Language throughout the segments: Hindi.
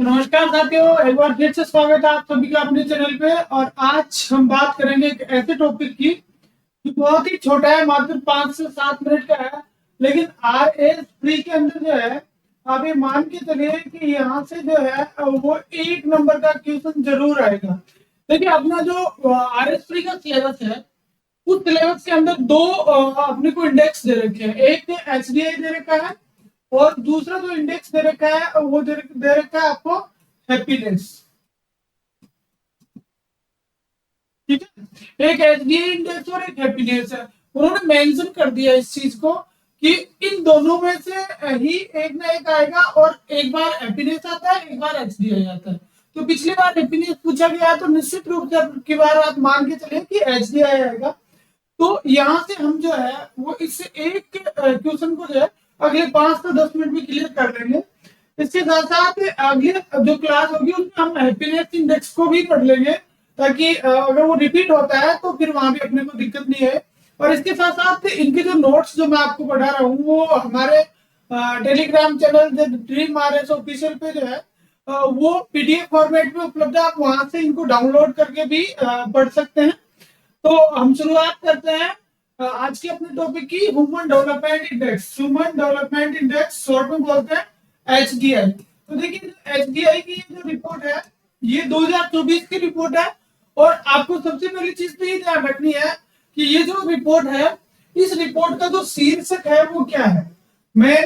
नमस्कार साथियों, एक बार फिर से स्वागत है आप सभी का अपने चैनल पे। और आज हम बात करेंगे एक ऐसे टॉपिक की जो बहुत ही छोटा है, मात्र 5 से 7 मिनट का है। लेकिन RS प्री के अंदर जो है, आप ये मान के चलिए कि यहाँ से जो है वो 1 नंबर का क्वेश्चन जरूर आएगा। देखिए, अपना जो RS प्री का सिलेबस है, उस सिलेबस के अंदर दो अपने को इंडेक्स दे रखे हैं। एक HDI दे रखा है और दूसरा जो इंडेक्स दे रखा है वो दे रखा है आपको हैप्पीनेस। ठीक है, एक HDI इंडेक्स और एक हैप्पीनेस है। उन्होंने मेंशन कर दिया इस चीज को कि इन दोनों में से ही एक ना एक आएगा, और एक बार हैप्पीनेस आता है, एक बार HDI आता है। तो पिछली बार हैप्पीनेस पूछा गया तो निश्चित रूप से अब की बार आप मान के चलिए कि HDI आएगा। तो यहाँ से हम जो है वो इस एक क्वेश्चन को जो है अगले 5 से 10 मिनट में क्लियर कर लेंगे। इसके साथ साथ अगले जो क्लास होगी उसमें हम हैप्पीनेस इंडेक्स को भी पढ़ लेंगे, ताकि अगर वो रिपीट होता है तो फिर वहां भी अपने को दिक्कत नहीं है। और इसके साथ साथ इनके जो नोट्स जो मैं आपको पढ़ा रहा हूँ वो हमारे Telegram channel dream RS official पे जो है वो PDF फॉर्मेट में उपलब्ध है। आप वहां से इनको डाउनलोड करके भी पढ़ सकते हैं। तो हम शुरुआत करते हैं आज के अपने टॉपिक की, human development index. Human development index short में बोलते हैं HDI। तो देखिए, HDI की जो रिपोर्ट है ये 2024 की रिपोर्ट है। और आपको सबसे पहली चीज तो ये ध्यान रखनी है कि ये जो रिपोर्ट है, इस रिपोर्ट का जो शीर्षक है वो क्या है।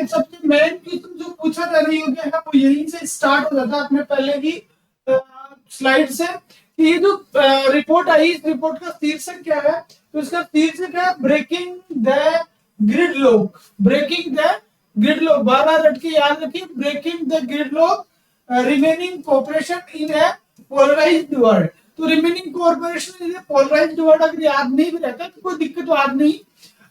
सबसे मेन क्वेश्चन जो पूछा जाने योग्य है वो यहीं से स्टार्ट हो जाता है अपने पहले की स्लाइड से, कि ये जो रिपोर्ट आई, इस रिपोर्ट का शीर्षक क्या है। तो इसका शीर्षक है breaking the gridlock. Breaking the gridlock, बार बार रट के याद रखिए, breaking the gridlock remaining cooperation in a polarised world. तो remaining cooperation in a polarised world अगर याद नहीं भी रहता तो कोई दिक्कत बात नहीं,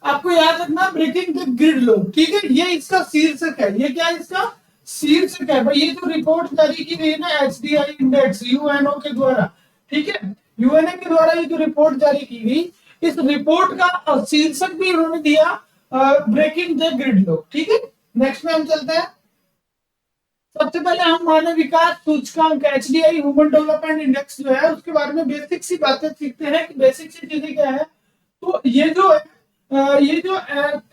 आपको याद रखना ब्रेकिंग द ग्रिडलॉक। ठीक है, ये इसका शीर्षक है। ये क्या है, इसका शीर्षक है भाई। ये जो रिपोर्ट जारी की गई है ना HDI इंडेक्स UNO के द्वारा, ठीक है, UNO के द्वारा ये जो रिपोर्ट जारी की गई, इस रिपोर्ट का शीर्षक भी उन्होंने दिया ब्रेकिंग द ग्रिडलॉक। ठीक है, नेक्स्ट में हम चलते हैं। सबसे पहले हम मानव विकास सूचकांक HDI ह्यूमन डेवलपमेंट इंडेक्स जो है उसके बारे में बेसिक सी बातें सीखते हैं कि बेसिक सी चीजें क्या है। तो ये जो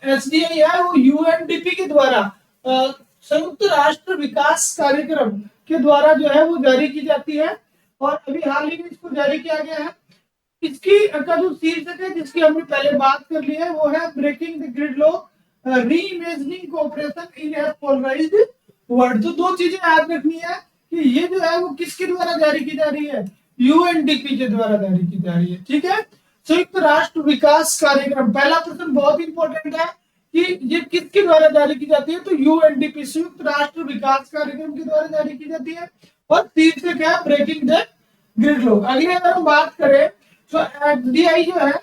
HDI है वो UNDP के द्वारा संयुक्त राष्ट्र विकास कार्यक्रम के द्वारा जो है वो जारी की जाती है। और अभी हाल ही में इसको जारी किया गया है। इसकी का जो शीर्षक है जिसकी हमने पहले बात कर ली है वो है breaking the gridlock reimagining cooperation in a polarised world. तो दो चीजें याद रखनी है कि ये जो है वो किसके द्वारा जारी की जा रही है, UNDP के द्वारा जारी की जा रही है। ठीक है, संयुक्त राष्ट्र विकास कार्यक्रम। पहला प्रश्न बहुत इंपॉर्टेंट है कि ये किसके द्वारा जारी की जाती है। तो UNDP संयुक्त राष्ट्र विकास कार्यक्रम के द्वारा जारी की जाती है। और शीर्षक है ब्रेकिंग द ग्रिडलॉक। अगले अगर हम बात करें तो HDI जो है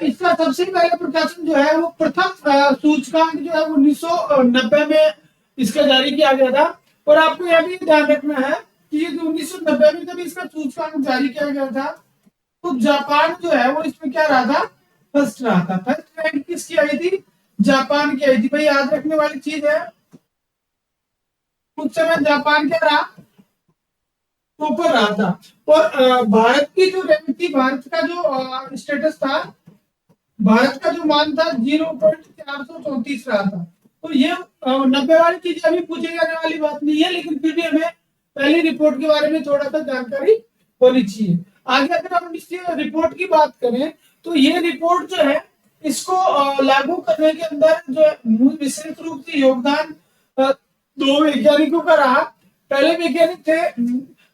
इसका सबसे पहला प्रकाशन जो है वो प्रथम सूचकांक जो है 1990 में इसका जारी किया गया था। और आपको यह भी ध्यान रखना है कि ये जो 1990 में जब इसका सूचकांक जारी किया गया था तो जापान जो है वो इसमें क्या रहा था, फर्स्ट रहा था। फर्स्ट रैंक किसकी आई थी, जापान की आई थी। भाई याद रखने वाली चीज है, उस समय जापान क्या रहा, ऊपर रहा था। और भारत की जो रैंक थी, भारत का जो स्टेटस था, भारत का जो मान था 0.434 रहा था। तो ये 90 वाली चीजें अभी पूछे जाने वाली बात नहीं है, लेकिन फिर भी हमें पहली रिपोर्ट के बारे में थोड़ा सा जानकारी होनी चाहिए। आगे अगर हम इस रिपोर्ट की बात करें तो ये रिपोर्ट जो है इसको लागू करने के अंदर जो विशेष रूप से योगदान दो वैज्ञानिकों का रहा। पहले वैज्ञानिक थे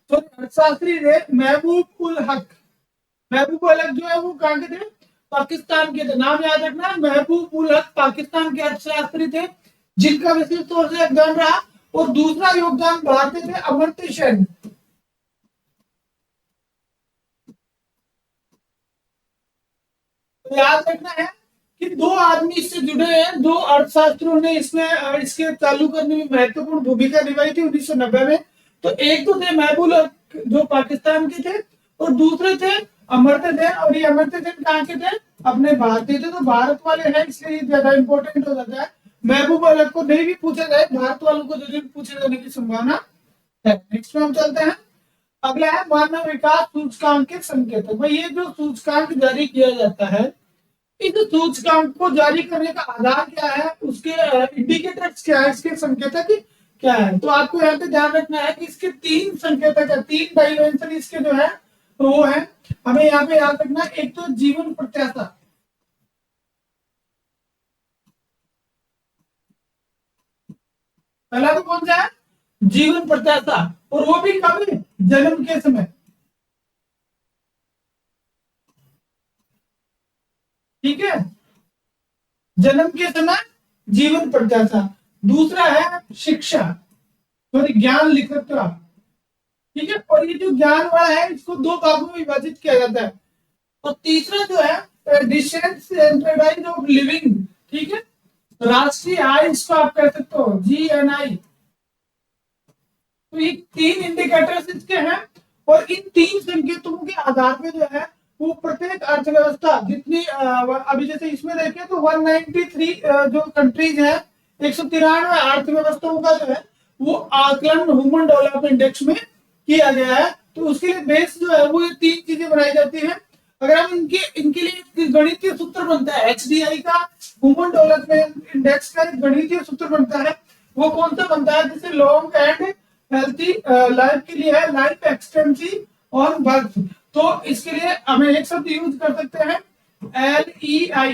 तो अर्थशास्त्री थे महबूब उल हक। महबूब उल हक जो है वो कहाँ के थे, पाकिस्तान के थे। नाम याद रखना, महबूब उल हक पाकिस्तान के अर्थशास्त्री थे जिनका विशेष तौर से योगदान रहा। और दूसरा योगदान भारतीय थे अमर्त्य सेन। तो याद रखना है कि दो आदमी इससे जुड़े हैं, दो अर्थशास्त्रियों ने इसमें इसके चालू करने में महत्वपूर्ण भूमिका निभाई थी 1990 में। तो एक तो थे महबूब हक जो पाकिस्तान के थे, और दूसरे थे अमर्त्य सेन। और ये अमर्त्य सेन कहाँ के थे, अपने भारतीय थे। तो भारत वाले हैं इसलिए ज्यादा इंपॉर्टेंट हो जाता है। महबूब उल हक को नहीं भी पूछा जाए, भारत वालों को जरूर पूछे जाने की संभावना नेक्स्ट में हम चलते हैं। अगला है मानव विकास सूचकांक के संकेतक। भाई ये जो सूचकांक जारी किया जाता है, इस सूचकांक को जारी करने का आधार क्या है, उसके इंडिकेटर्स क्या है, इसके संकेतक क्या है। तो आपको यहाँ पे ध्यान रखना है कि इसके तीन संकेतक है, तीन डायमेंशन इसके जो है वो है। हमें यहाँ पे याद रखना है, एक तो जीवन प्रत्याशा, पहला तो कौन सा है, जीवन प्रत्याशा, और वो भी कब, जन्म के समय, ठीक है, जन्म के समय जीवन प्रत्याशा। दूसरा है शिक्षा, सॉरी ज्ञान लिख सकते हो आप, ठीक है। और ये जो ज्ञान वाला है इसको दो भागों में विभाजित किया जाता है। और तीसरा जो है डिसेंट स्टैंडर्डाइज ऑफ लिविंग, ठीक है, राष्ट्रीय आय, इसको आप कह सकते हो GNI। तो ये तीन इंडिकेटर्स इसके हैं, और इन तीन संकेतों के आधार पे जो है वो प्रत्येक अर्थव्यवस्था जितनी अभी जैसे इसमें देखें तो 193 जो कंट्रीज है, 193 अर्थव्यवस्थाओं का जो है वो आकलन ह्यूमन डेवलपमेंट इंडेक्स में किया गया है। तो उसके लिए बेस जो है वो ये तीन चीजें बनाई जाती है। अगर हम इनके लिए एक गणितीय सूत्र बनता है, HDI का ह्यूमन डेवलपमेंट इंडेक्स का एक गणितीय सूत्र बनता है। वो कौन सा बनता है, जैसे लॉन्ग एंड हेल्थी लाइफ के लिए है लाइफ एक्सटेंसी ऑन बर्थ। तो इसके लिए हमें एक शब्द यूज कर सकते हैं LEI,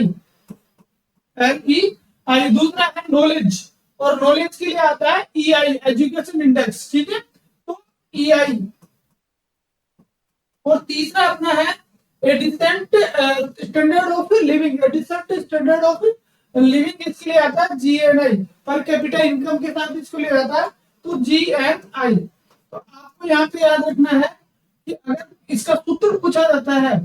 LEI। दूसरा है नॉलेज, और नॉलेज के लिए आता है EI, एजुकेशन इंडेक्स, ठीक है, तो EI। और तीसरा अपना है decent standard of living, decent standard of living, इसके लिए आता है GNI, पर कैपिटा इनकम के साथ इसको लिया जाता है, तो GNI। तो आपको यहाँ पे याद रखना है कि अगर इसका सूत्र पूछा जाता है,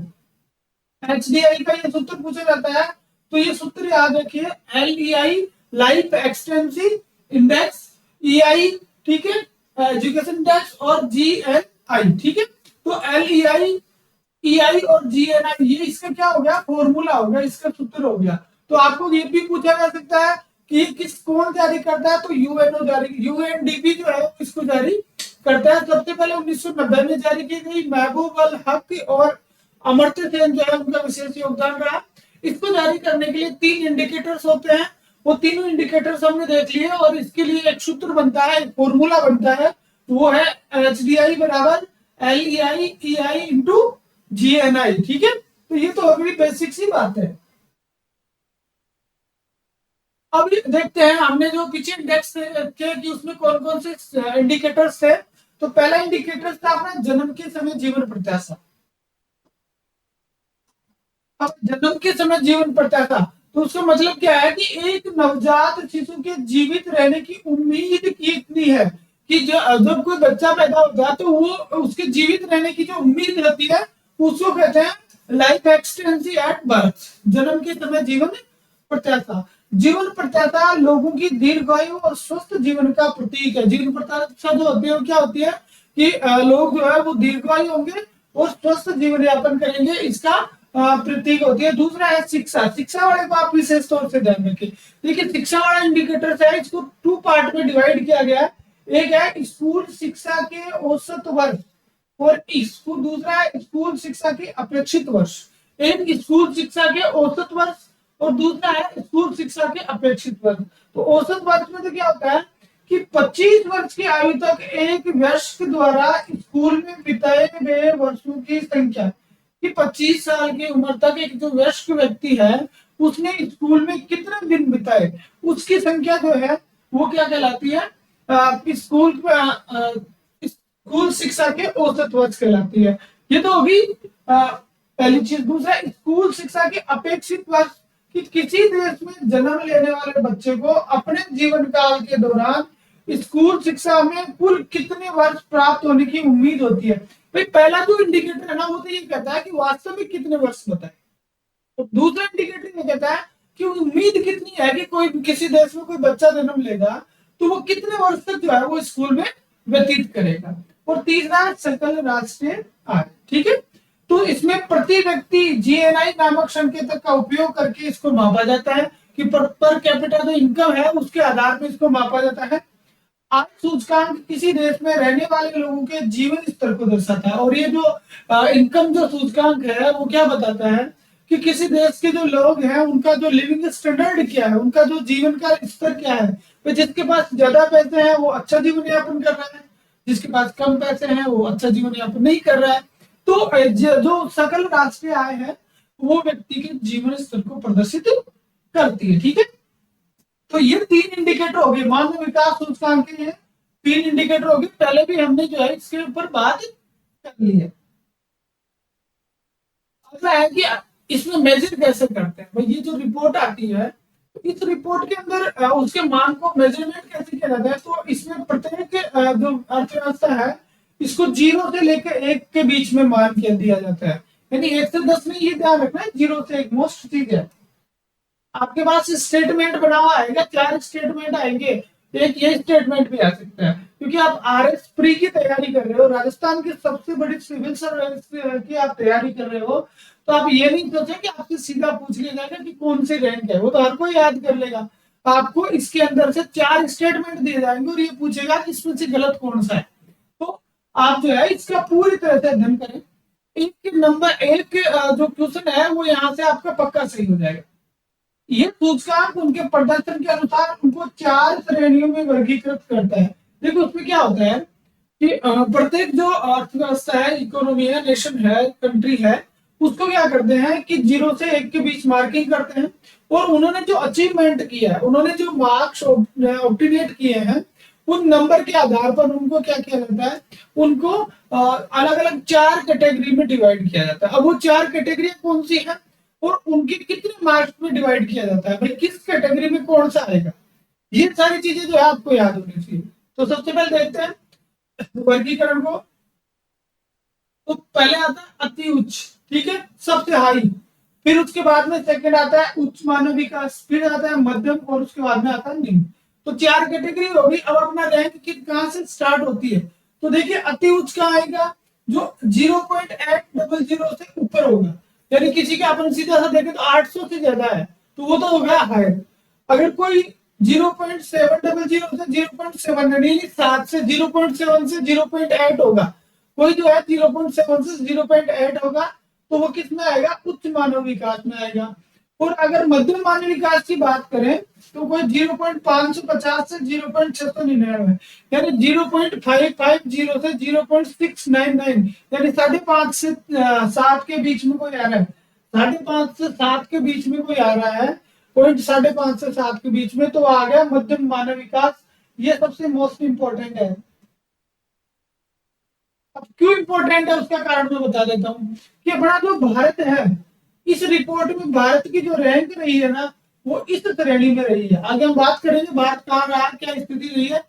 HDI का ये सूत्र पूछा जाता है, तो ये सूत्र याद रखिए LEI लाइफ एक्सटेंसी इंडेक्स, EI ठीक है एजुकेशन इंडेक्स, और GNI, ठीक है। तो LEI, EI और GNI ये इसका क्या हो गया, फॉर्मूला हो गया, इसका सूत्र हो गया। तो आपको ये भी पूछा जा सकता है कि किस कौन जारी करता है, तो UNO जारी, UNDP जो है इसको जारी करता है। सबसे पहले 1990 में जारी की गई, महबूब अल हक और अमर्त्य सेन जो है उनका विशेष योगदान रहा। इसको जारी करने के लिए तीन इंडिकेटर्स होते हैं, वो तीनों इंडिकेटर्स हमने देख लिए, और इसके लिए एक सूत्र बनता है, एक फॉर्मूला बनता है, वो है HDI बराबर LEI EI इंटू GNI, ठीक है। तो ये तो अगली बेसिक सी बात है। अब देखते हैं हमने जो पीछे इंडेक्स के कि उसमें कौन कौन से इंडिकेटर्स थे। तो पहला इंडिकेटर था अपना जन्म के समय जीवन प्रत्याशा। अब जन्म के समय जीवन प्रत्याशा, तो उसका मतलब क्या है कि एक नवजात शिशु के जीवित रहने की उम्मीद कितनी है, कि जब कोई बच्चा पैदा होता है तो वो उसके जीवित रहने की जो उम्मीद रहती है उसको कहते हैं लाइफ एक्सपेक्टेंसी एट बर्थ, जन्म के समय जीवन प्रत्याशा। जीवन प्रत्याशा लोगों की दीर्घायु और स्वस्थ जीवन का प्रतीक है। जीवन प्रत्याशा जो होती है वो क्या होती है कि लोग जो है वो दीर्घायु होंगे और स्वस्थ जीवन यापन करेंगे, इसका प्रतीक होती है। दूसरा है शिक्षा, शिक्षा वाले को आप विशेष तौर से ध्यान रखिए। देखिए शिक्षा वाला इंडिकेटर है, इसको टू पार्ट में डिवाइड किया गया है। एक है स्कूल शिक्षा के औसत वर्ष, और दूसरा है स्कूल शिक्षा के अपेक्षित वर्ष। एक स्कूल शिक्षा के औसत वर्ष और दूसरा है स्कूल शिक्षा के अपेक्षित वर्ष। तो औसत वर्ष में तो क्या होता है कि 25 वर्ष की आयु तक एक वयस्क द्वारा स्कूल में बिताए गए वर्षों की संख्या, कि 25 साल की उम्र तक एक जो वयस्क व्यक्ति है उसने स्कूल में कितने दिन बिताए, उसकी संख्या जो है वो क्या कहलाती है, स्कूल शिक्षा के औसत वर्ष कहलाती है। ये तो होगी पहली चीज। दूसरा स्कूल शिक्षा के अपेक्षित वर्ष, कि किसी देश में जन्म लेने वाले बच्चे को अपने जीवन काल के दौरान स्कूल शिक्षा में कुल कितने वर्ष प्राप्त होने की उम्मीद होती है। भाई पहला जो इंडिकेटर है ना वो तो ये कहता है कि वास्तव में कितने वर्ष बताए, तो दूसरा इंडिकेटर ये कहता है कि उम्मीद कितनी है कि कोई किसी देश में कोई बच्चा जन्म लेगा तो वो कितने वर्ष तक जो है वो स्कूल में व्यतीत करेगा। और तीसरा सकल राष्ट्रीय आय, ठीक है। तो इसमें प्रति व्यक्ति GNI नामक संकेतक का उपयोग करके इसको मापा जाता है, कि पर कैपिटा जो इनकम है उसके आधार पर इसको मापा जाता है। आय सूचकांक किसी देश में रहने वाले लोगों के जीवन स्तर को दर्शाता है। और ये जो इनकम जो सूचकांक है वो क्या बताता है कि किसी देश के जो लोग हैं उनका जो लिविंग स्टैंडर्ड क्या है, उनका जो जीवन का स्तर क्या है। तो जिसके पास ज्यादा पैसे हैं वो अच्छा जीवन यापन कर रहा है, जिसके पास कम पैसे हैं वो अच्छा जीवन यापन नहीं कर रहा है। तो जो सकल राष्ट्रीय आय है वो व्यक्ति के जीवन स्तर को प्रदर्शित करती है। ठीक है, तो ये 3 इंडिकेटर हो गए मानव विकास सूचकांक के, ये 3 इंडिकेटर हो गए। पहले भी हमने जो है इसके ऊपर बात कर ली है। अगला है कि इसमें मेजर कैसे करते हैं। भाई ये जो रिपोर्ट आती है, तो इस रिपोर्ट के अंदर उसके मान को मेजरमेंट कैसे किया जाता है। तो इसमें प्रत्येक जो अर्थव्यवस्था है इसको 0 से लेकर 1 के बीच में मान किया दिया जाता है। यानी 1 से 10 में ये ध्यान रखना है, 0 से 1 मोस्ट चीज है। आपके पास स्टेटमेंट बना हुआ आएगा, 4 स्टेटमेंट आएंगे, एक ये स्टेटमेंट भी आ सकता है। क्योंकि आप RS प्री की तैयारी कर रहे हो, राजस्थान की सबसे बड़ी सिविल सर्विस की आप तैयारी कर रहे हो, तो आप ये नहीं सोचे कि आपसे सीधा पूछ लिया जाएगा कि कौन सी रैंक है, वो तो हर कोई याद कर लेगा। आपको इसके अंदर से 4 स्टेटमेंट दिए जाएंगे और ये पूछेगा कि इसमें से गलत कौन सा है। तो आप जो है इसका पूरी तरह से अध्ययन करें। एक नंबर एक जो क्वेश्चन है वो यहाँ से आपका पक्का सही हो जाएगा। ये सूचकांक उनके प्रदर्शन के अनुसार उनको 4 श्रेणियों में वर्गीकृत करता है। देखो उसमें क्या होता है कि प्रत्येक जो अर्थव्यवस्था है, इकोनॉमी है, नेशन है, कंट्री है, उसको क्या करते हैं कि 0 से 1 के बीच मार्किंग करते हैं। और उन्होंने जो अचीवमेंट किया है, उन्होंने जो मार्क्स ऑब्टेनेट किए हैं, उन नंबर के आधार पर उनको क्या किया जाता है, उनको अलग अलग 4 कैटेगरी में डिवाइड किया जाता है। अब वो 4 कैटेगरी कौन सी है और उनके कितने मार्क्स में डिवाइड किया जाता है, भाई किस कैटेगरी में कौन सा आएगा, ये सारी चीजें जो है आपको याद होनी चाहिए। तो सबसे पहले देखते हैं वर्गीकरण को। तो पहले आता है अति उच्च, ठीक है, सबसे हाई। फिर उसके बाद में सेकंड आता है उच्च मानव विकास, फिर आता है मध्यम और उसके बाद में आता है निम्न। तो 4 कैटेगरी होगी। अब अपना रैंक कहां से स्टार्ट होती है, तो देखिए अति उच्च कहां आएगा, जो 0.800 से ऊपर होगा। यानी किसी के अपन सीधा सा देखें तो 800 से ज्यादा है तो वो तो हो गया हायर। अगर कोई 0.700 से 0.7 यानी 7 से 0.7 से 0.8 होगा, कोई जो है 0.7 से 0.8 होगा, तो वो किस में आएगा, उच्च मानव विकास में आएगा। और अगर मध्यम मानव विकास की बात करें तो कोई 0.550 से 0.699 यानी 0.550 से 0.699 यानी 5.5 से 7 के बीच में कोई आ रहा है, 5.5 से 7 के बीच में कोई आ रहा है, पॉइंट 5.5 से 7 के बीच में, तो आ गया मध्यम मानव विकास। ये सबसे मोस्ट इंपॉर्टेंट है। अब क्यों इंपॉर्टेंट है उसका कारण मैं बता देता हूँ कि अपना जो भारत है, इस रिपोर्ट में भारत की जो रैंक रही है ना, वो इस श्रेणी में रही है। आगे हम बात करेंगे भारत कहाँ रहा, क्या स्थिति रही है।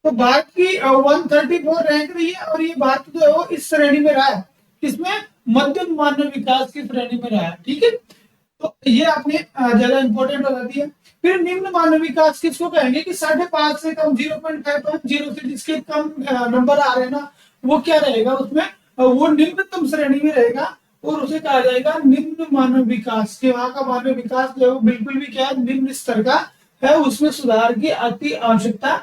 तो भारत की 134 रैंक रही है और ये भारत जो है वो इस श्रेणी में रहा है, किसमें, मध्यम मानव विकास की श्रेणी में रहा है। ठीक है, तो ये आपने ज्यादा इंपॉर्टेंट हो जाती है। फिर निम्न मानव विकास किसको कहेंगे कि 5.5 से कम, 0.550 से जिसके कम नंबर आ रहे हैं ना, वो क्या रहेगा उसमें, वो निम्नतम श्रेणी में रहेगा और उसे कहा जाएगा निम्न मानव विकास। के वहां का मानव विकास जो है वो बिल्कुल भी क्या है, निम्न स्तर का है, उसमें सुधार की अति आवश्यकता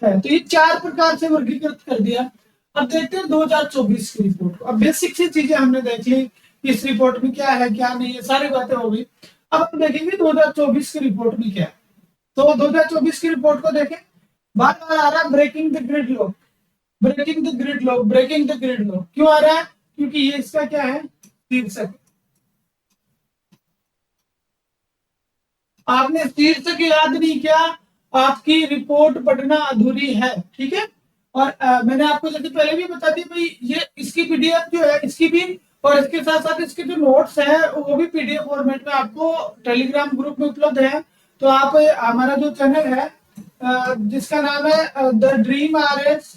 है। तो ये 4 प्रकार से वर्गीकृत कर दिया। अब देखते हैं 2024 की रिपोर्ट को। अब बेसिक सी चीजें हमने देख ली, इस रिपोर्ट में क्या है क्या नहीं है, सारी बातें हो गई। अब हम देखेंगे 2024 की रिपोर्ट में क्या है। तो 2024 की रिपोर्ट को देखें, बार बार आ रहा है breaking the grid law, breaking the grid law, breaking the grid law. क्यों आ रहा है, क्योंकि ये इसका क्या है, शीर्षक। आपने शीर्षक याद नहीं किया, आपकी रिपोर्ट पढ़ना अधूरी है। ठीक है, और मैंने आपको जैसे पहले भी बता दिया भाई, ये इसकी पीडीएफ जो है इसकी भी, और इसके साथ साथ इसके जो नोट्स हैं वो भी पीडीएफ फॉर्मेट में आपको टेलीग्राम ग्रुप में उपलब्ध है। तो आप हमारा जो चैनल है जिसका नाम है द ड्रीम RS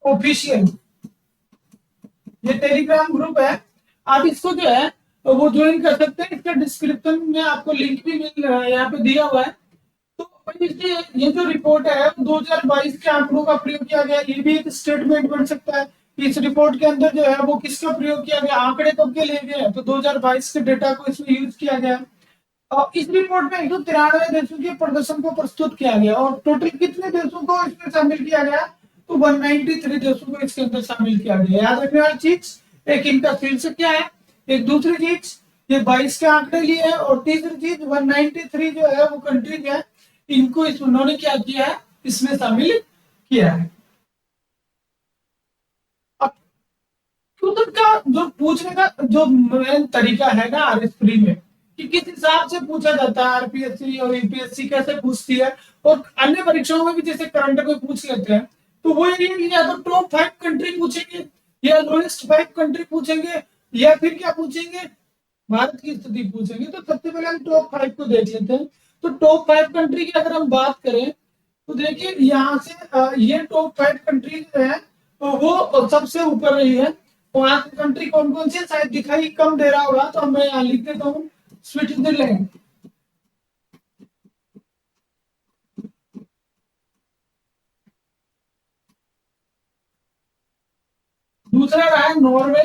ऑफिशियल, ये टेलीग्राम ग्रुप है, आप इसको जो है वो ज्वाइन कर सकते हैं। इसका डिस्क्रिप्शन में आपको लिंक भी मिल यहाँ पे दिया हुआ है। तो इसलिए ये जो रिपोर्ट है 2022 के आंकड़ों का प्रयोग किया गया, ये भी एक स्टेटमेंट बन सकता है। इस रिपोर्ट के अंदर जो है वो किसका प्रयोग किया गया, आंकड़े कब के लिए गए हैं, तो 2022 के डेटा को इसमें यूज किया गया। और इस रिपोर्ट में 193 देशों के प्रदर्शन को प्रस्तुत किया गया और टोटल कितने देशों को इसमें शामिल किया गया, तो 193 देशों को इसके अंदर शामिल किया गया। याद रखने वाली चीज, एक इनका शीर्षक क्या है, एक दूसरी चीज ये 22 के आंकड़े लिए है, और तीसरी चीज 193 जो है वो कंट्रीज है, इनको इस उन्होंने क्या किया है, इसमें शामिल किया है। अब क्वेश्चन का जो पूछने का जो मेन तरीका है ना आरएस प्री में, कि किस हिसाब से पूछा जाता है, आरपीएससी और यूपीएससी कैसे पूछती है, और अन्य परीक्षाओं में भी जैसे करंट अफेयर पूछ लेते हैं, तो वो ये या तो टॉप 5 कंट्री पूछेंगे, या लोएस्ट 5 कंट्री पूछेंगे, या फिर क्या पूछेंगे, भारत की स्थिति पूछेंगे। तो सबसे पहले हम टॉप 5 को देख लेते हैं। तो टॉप 5 कंट्री की अगर हम बात करें, तो देखिए यहाँ से ये टॉप 5 कंट्री है, तो वो सबसे ऊपर रही है। वहां की कंट्री कौन कौन सी है, शायद दिखाई कम दे रहा होगा, तो मैं यहाँ लिख देता हूँ, स्विट्जरलैंड। दूसरा रहा है नॉर्वे।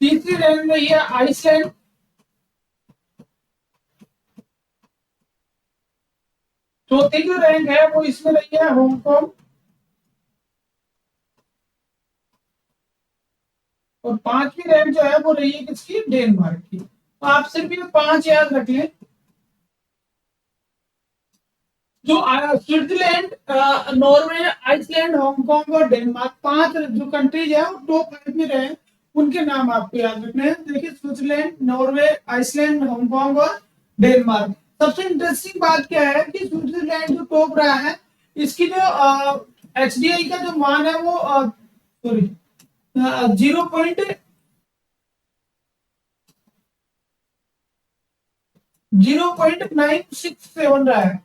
तीसरी रैंक रही है आइसलैंड। चौथी जो रैंक है वो इसमें रही है हांगकांग। और पांचवी रैंक जो है वो रही है किसकी, डेनमार्क की। तो आप सिर्फ ये 5 याद रख लें। जो स्विट्जरलैंड, नॉर्वे, आइसलैंड, हांगकांग और डेनमार्क, 5 जो कंट्रीज है वो टॉप 5 में रहे, उनके नाम आपको याद रखने हैं। देखिए स्विट्जरलैंड, नॉर्वे, आइसलैंड, हांगकांग और डेनमार्क। सबसे इंटरेस्टिंग बात क्या है कि स्विट्जरलैंड जो टॉप रहा है, इसकी जो एचडीआई का जो मान है वो सॉरी 0.967 रहा है।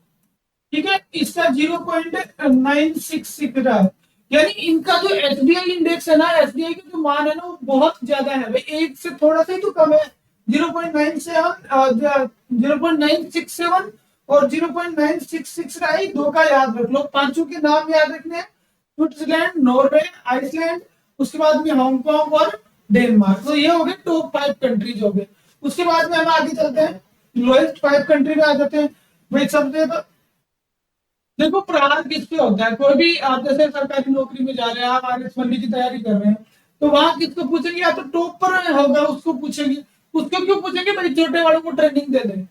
ठीक है, इसका 0.966 रहा है। यानी इनका जो एसबीआई इंडेक्स है ना, एसबीआई का जो मान है ना वो बहुत ज्यादा है भाई, एक से थोड़ा सा ही तो कम है। 0.97 और 0.966 रहा है, दो का याद रख लो। पांचों के नाम याद रखने हैं, स्विट्जरलैंड, नॉर्वे, आइसलैंड, उसके बाद में हांगकांग और डेनमार्क। तो ये हो गए टॉप 5 कंट्रीज हो गए। उसके बाद में हम आगे चलते हैं, लोएस्ट 5 कंट्री में आ जाते हैं। भाई सबसे तो देखो प्रहार किस पे होता है, कोई भी आप जैसे सरकारी नौकरी में जा रहे हैं, आप आगे बनने की तैयारी कर रहे हैं, तो वहां किसको पूछेंगे, या तो टॉप पर होगा उसको पूछेंगे। उसको क्यों पूछेंगे भाई, छोटे वालों को ट्रेनिंग दे दे,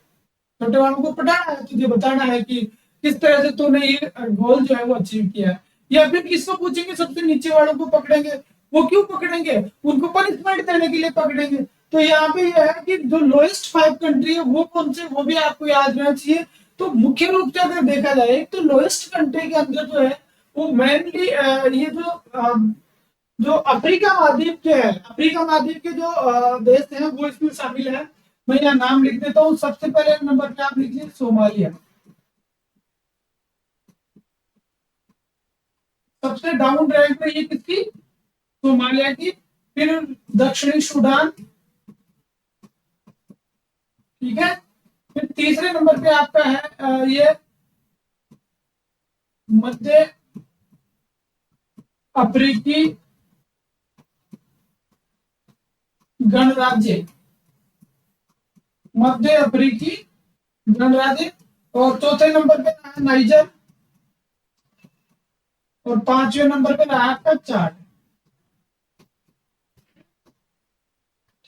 छोटे वालों को पढ़ाना है, तुझे बताना है कि किस तरह से तूने ये गोल जो है वो अचीव किया है। या फिर किसको पूछेंगे, सबसे नीचे वालों को पकड़ेंगे। वो क्यों पकड़ेंगे, उनको पनिशमेंट देने के लिए पकड़ेंगे। तो यहाँ पे यह है कि जो लोएस्ट 5 कंट्री है वो कौन से, वो भी आपको याद रहना चाहिए। तो मुख्य रूप से अगर देखा जाए तो लोएस्ट कंट्री के अंदर जो है वो मेनली ये जो अफ्रीका महाद्वीप जो है, अफ्रीका महाद्वीप के जो देश हैं वो इसमें शामिल है। मैं यहाँ नाम लिख देता हूँ। सबसे पहले नंबर पे आप लिखिए सोमालिया। सबसे डाउन रैंक में ये किसकी, सोमालिया की। फिर दक्षिणी सूडान, ठीक है। फिर तीसरे नंबर पे आपका है ये मध्य अफ्रीकी गणराज्य, मध्य अफ्रीकी गणराज्य। और चौथे नंबर पे है नाइजर, और पांचवें नंबर पे रहा आपका चाड।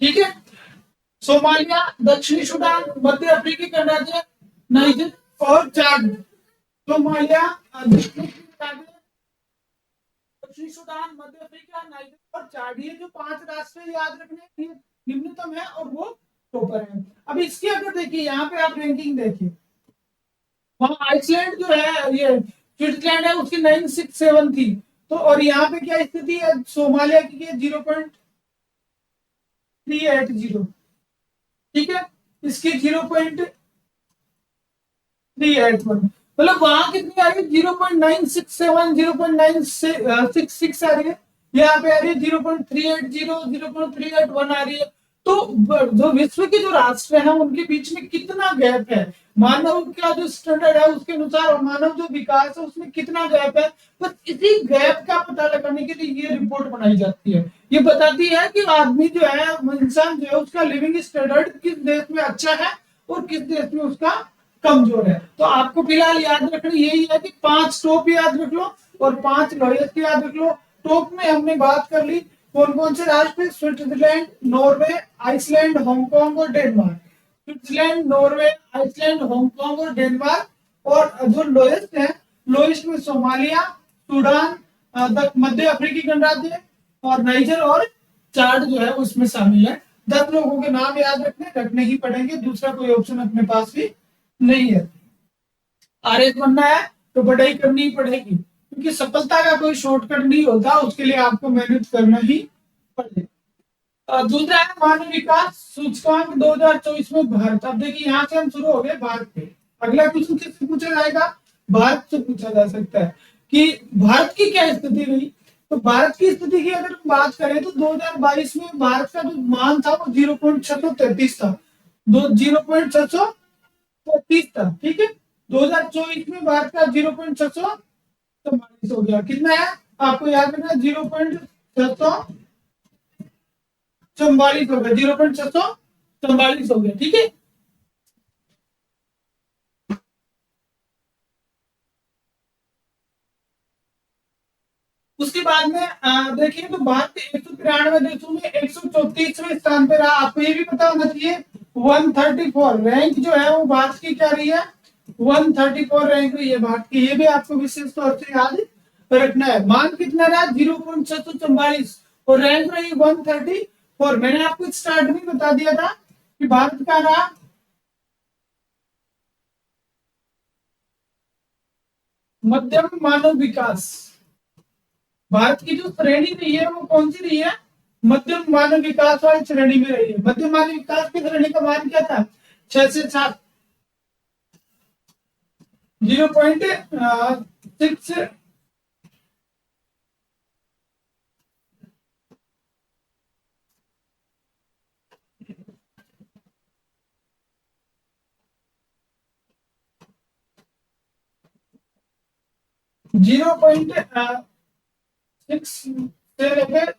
ठीक है, सोमालिया, दक्षिणी सूडान, मध्य अफ्रीकी गणराज्य, नाइजर और चाड। सोमालिया, दक्षिणी सूडान, मध्य अफ्रीका, नाइजर और चाड, ये जो 5 राष्ट्र याद रखने, ये निम्नतम है और वो टॉपर है। अब इसकी अगर देखिए यहाँ पे आप रैंकिंग देखिए, वहां आइसलैंड जो है, ये स्विट्जरलैंड है, उसकी 967 थी। तो और यहाँ पे क्या स्थिति है, सोमालिया की 0.380। ठीक है, इसकी 0.381, मतलब वहां कितनी आ रही है, 0.967, 0.966 आ रही है। यहाँ पे आ रही है 0.380, 0.381 आ रही है। तो जो विश्व के जो राष्ट्र हैं उनके बीच में कितना गैप है, मानव का जो स्टैंडर्ड है उसके अनुसार, और मानव जो विकास है उसमें कितना गैप है, बस इसी गैप का पता लगाने के लिए ये रिपोर्ट बनाई जाती है। ये बताती है कि आदमी जो है, इंसान जो है, उसका लिविंग स्टैंडर्ड किस देश में अच्छा है और किस देश में उसका कमजोर है। तो आपको फिलहाल याद रखना यही है कि 5 टॉप याद रख लो और 5 लोएस्ट याद रख लो। टॉप में हमने बात कर ली कौन कौन से राष्ट्र, स्विट्जरलैंड, नॉर्वे, आइसलैंड, हांगकांग और Denmark. Switzerland, Norway, Iceland, Hong Kong और डेनमार्क। और जो लोएस्ट है, लोएस्ट में सोमालिया, सूडान, मध्य अफ्रीकी गणराज्य और नाइजर और चार्ड जो है उसमें शामिल है। 10 लोगों के नाम याद रखने ही पड़ेंगे, दूसरा कोई ऑप्शन अपने पास भी नहीं है। आरएस बनना है तो पढ़ाई करनी ही पड़ेगी, क्योंकि सफलता का कोई शॉर्टकट नहीं होता, उसके लिए आपको मेहनत करना ही पड़ेगा। दूसरा है मानव विकास सूचकांक 2024 में भारत। अब देखिए यहाँ से हम शुरू हो गए भारत पे। अगला क्वेश्चन किससे पूछा जाएगा? भारत से पूछा जा सकता है कि भारत की क्या स्थिति रही। तो भारत की स्थिति की अगर हम बात करें तो 2022 में भारत का जो मान था वो 0.633 था। 0.633 था, ठीक है। 2024 में भारत का 0.644 हो गया। कितना है आपको याद रखना? 0.644 हो गया, 0.644 हो गया, ठीक है। उसके बाद में देखिए तो भारत के 193 देशों में 134वें स्थान पे रहा। आपको ये भी पता होना चाहिए 134 रैंक जो है वो भारत की क्या रही है? 134 रैंक रही है भारत की। ये भी आपको विशेष तौर से याद रखना है। मान कितना रहा? 0.644 और रैंक रही 134। मैंने आपको स्टार्ट में बता दिया था कि भारत का रहा मध्यम मानव विकास। भारत की जो श्रेणी रही है वो कौन सी रही है? मध्यम मानव विकास वाली श्रेणी में रही है। मध्यम मानव विकास की श्रेणी का मान क्या था? 6 से 7, 0.6 0.6 से लेकर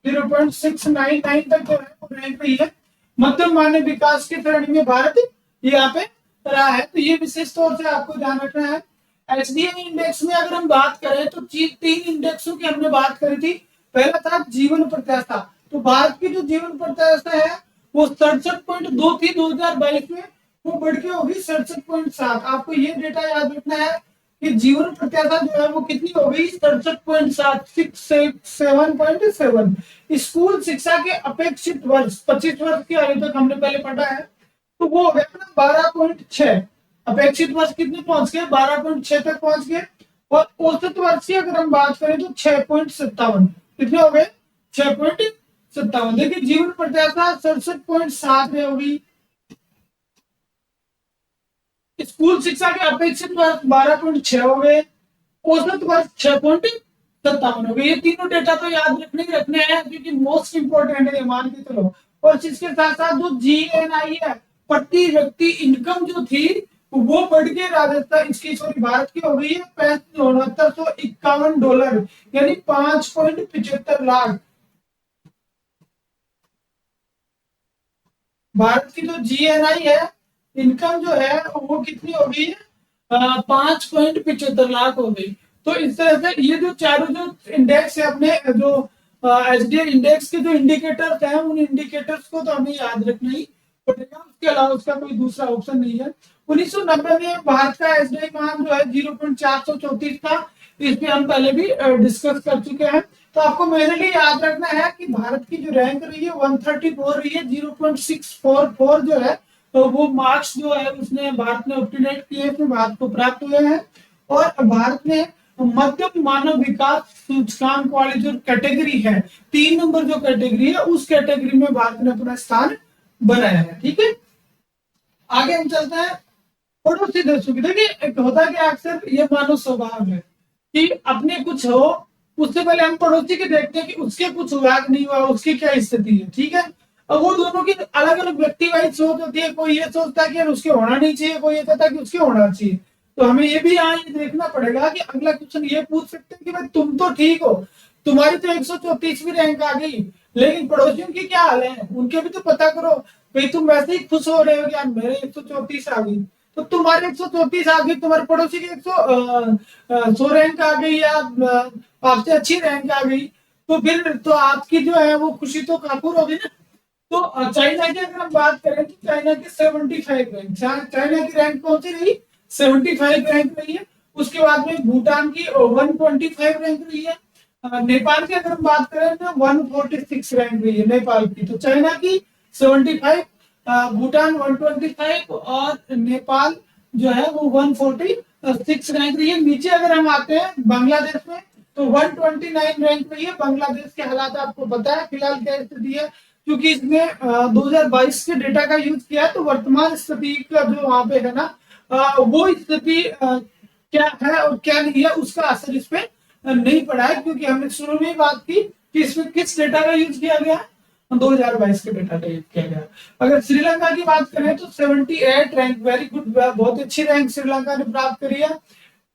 0.699 तक जो है वो रैंक रही है। मध्यम मानव विकास की श्रेणी में भारत यहाँ पे रहा है। तो ये विशेष तौर से आपको ध्यान रखना है। एसडीए इंडेक्स में अगर हम बात करें तो 3 इंडेक्सों की हमने बात करी थी। पहला था जीवन प्रत्याशा। तो भारत की जो जीवन प्रत्याशा है वो 67.2 थी 2022 में, वो बढ़ के होगी 67.7। आपको ये डेटा याद रखना है कि जीवन प्रत्याशा जो है वो कितनी हो गई? 67.7, 7.7। स्कूल शिक्षा के अपेक्षित वर्ष 25 वर्ष की आयु तक हमने पहले पढ़ा है, तो वो हो गया ना 12.6। अपेक्षित वर्ष कितने पहुंच गए? 12.6 तक पहुंच गए। और औसत वर्ष की अगर हम बात करें तो 6.57। कितने हो गए? 6.57। देखिए जीवन प्रत्याशा 67.7 में होगी। स्कूल शिक्षा के अपेक्षित वर्ष 12.6 हो गए, औसत वर्ष 6.57 हो गए। ये तीनों डेटा तो याद रखने हैं, क्योंकि मोस्ट इंपोर्टेंट है, मान के चलो। और इसके साथ साथ जो जीएनआई है, प्रति व्यक्ति इनकम जो थी वो बढ़ के राजस्थान इसकी सॉरी भारत की हो गई है $6951, यानी 5.75 लाख। भारत की जो जीएनआई है, इनकम जो है वो कितनी हो गई है? 5.75 लाख हो गई। तो इस तरह से ये जो चारों जो इंडेक्स है अपने जो एसडीए इंडेक्स के जो इंडिकेटर्स हैं, उन इंडिकेटर्स को तो हमें याद रखना ही पड़ेगा। उसके अलावा उसका कोई दूसरा ऑप्शन नहीं है। 1990 में भारत का एसडीआई मान जो है 0.434 था। इस पे हम पहले भी डिस्कस कर चुके हैं। तो आपको मेनली याद रखना है कि भारत की जो रैंक रही है 134 रही है। 0.644 जो है तो वो मार्क्स जो है उसने भारत ने ऑब्टेनेट किए थे, भारत को प्राप्त हुए हैं। और भारत ने मध्यम मानव विकास सूचकांक वाली जो कैटेगरी है, 3 नंबर जो कैटेगरी है, उस कैटेगरी में भारत ने अपना स्थान बनाया है। ठीक है, आगे हम चलते हैं पड़ोसी देशों की। देखिए एक होता क्या अक्सर ये मानव स्वभाव है कि अपने कुछ हो उससे पहले हम पड़ोसी के देखते हैं कि उसके कुछ हुआ नहीं हुआ, उसकी क्या स्थिति है। ठीक है, अब वो दोनों की अलग अलग व्यक्ति वाइज सोच होती है। कोई ये सोचता है कि यार उसके होना नहीं चाहिए, कोई ये कहता है कि उसके होना चाहिए। तो हमें ये भी यहाँ ये देखना पड़ेगा कि अगला क्वेश्चन ये पूछ सकते हैं कि भाई तुम तो ठीक हो, तुम्हारी तो 134वीं रैंक आ गई, लेकिन पड़ोसियों की क्या हाल है, उनके भी तो पता करो। भाई तुम वैसे ही खुश हो रहे हो कि यार मेरे 134 आ गई, तो तुम्हारे 134 आ गई, तुम्हारे पड़ोसी की 100 रैंक आ गई, या आपसे अच्छी रैंक आ गई, तो फिर तो आपकी जो है वो खुशी तो काफूर होगी ना। तो चाइना की अगर हम बात करें तो चाइना की 75 रैंक, चाइना की रैंक कौन सी रही, 75 रैंक रही है। उसके बाद में भूटान की 125 रैंक रही है। नेपाल की अगर हम बात करें तो 146 रैंक रही है नेपाल की। तो चाइना की 75, भूटान 125 और नेपाल जो है वो 146 रैंक रही है। नीचे अगर हम आते हैं बांग्लादेश में, तो 129 रैंक रही है। बांग्लादेश के हालात आपको पता है फिलहाल क्या स्थिति है, क्योंकि इसने 2022 के डेटा का यूज किया है, तो वर्तमान स्थिति का जो वहां पे है ना, वो स्थिति क्या है और क्या नहीं है उसका असर इस पे नहीं पड़ा है, क्योंकि हमने शुरू में ही बात की कि इसमें किस डेटा का यूज किया गया है, 2022 के डेटा का यूज किया गया। अगर श्रीलंका की बात करें तो 78 रैंक, वेरी गुड, बहुत अच्छी रैंक श्रीलंका ने प्राप्त करी है।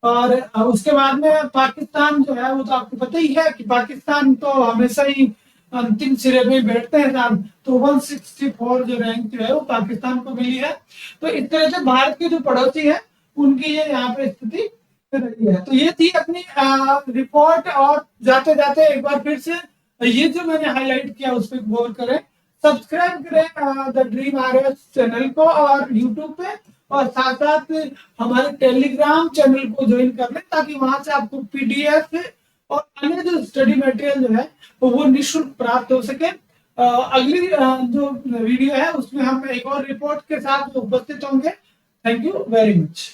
और उसके बाद में पाकिस्तान जो है वो तो आपको पता ही है कि पाकिस्तान तो हमेशा ही अंतिम सिरे में बैठते हैं साहब। तो 164 जो रैंक जो है वो पाकिस्तान को मिली है। तो इस तरह से भारत के जो पड़ोसी है उनकी ये यहाँ पे स्थिति रही है। तो ये थी अपनी रिपोर्ट। और जाते जाते एक बार फिर से ये जो मैंने हाईलाइट किया उस पर गौर करें, सब्सक्राइब करें द ड्रीम आरएस चैनल को और यूट्यूब पे, और साथ साथ हमारे टेलीग्राम चैनल को ज्वाइन कर लें, ताकि वहां से आपको पीडीएफ और अन्य जो स्टडी मटेरियल जो है वो निःशुल्क प्राप्त हो सके। अगली जो वीडियो है उसमें हम एक और रिपोर्ट के साथ उपस्थित होंगे। Thank you very much.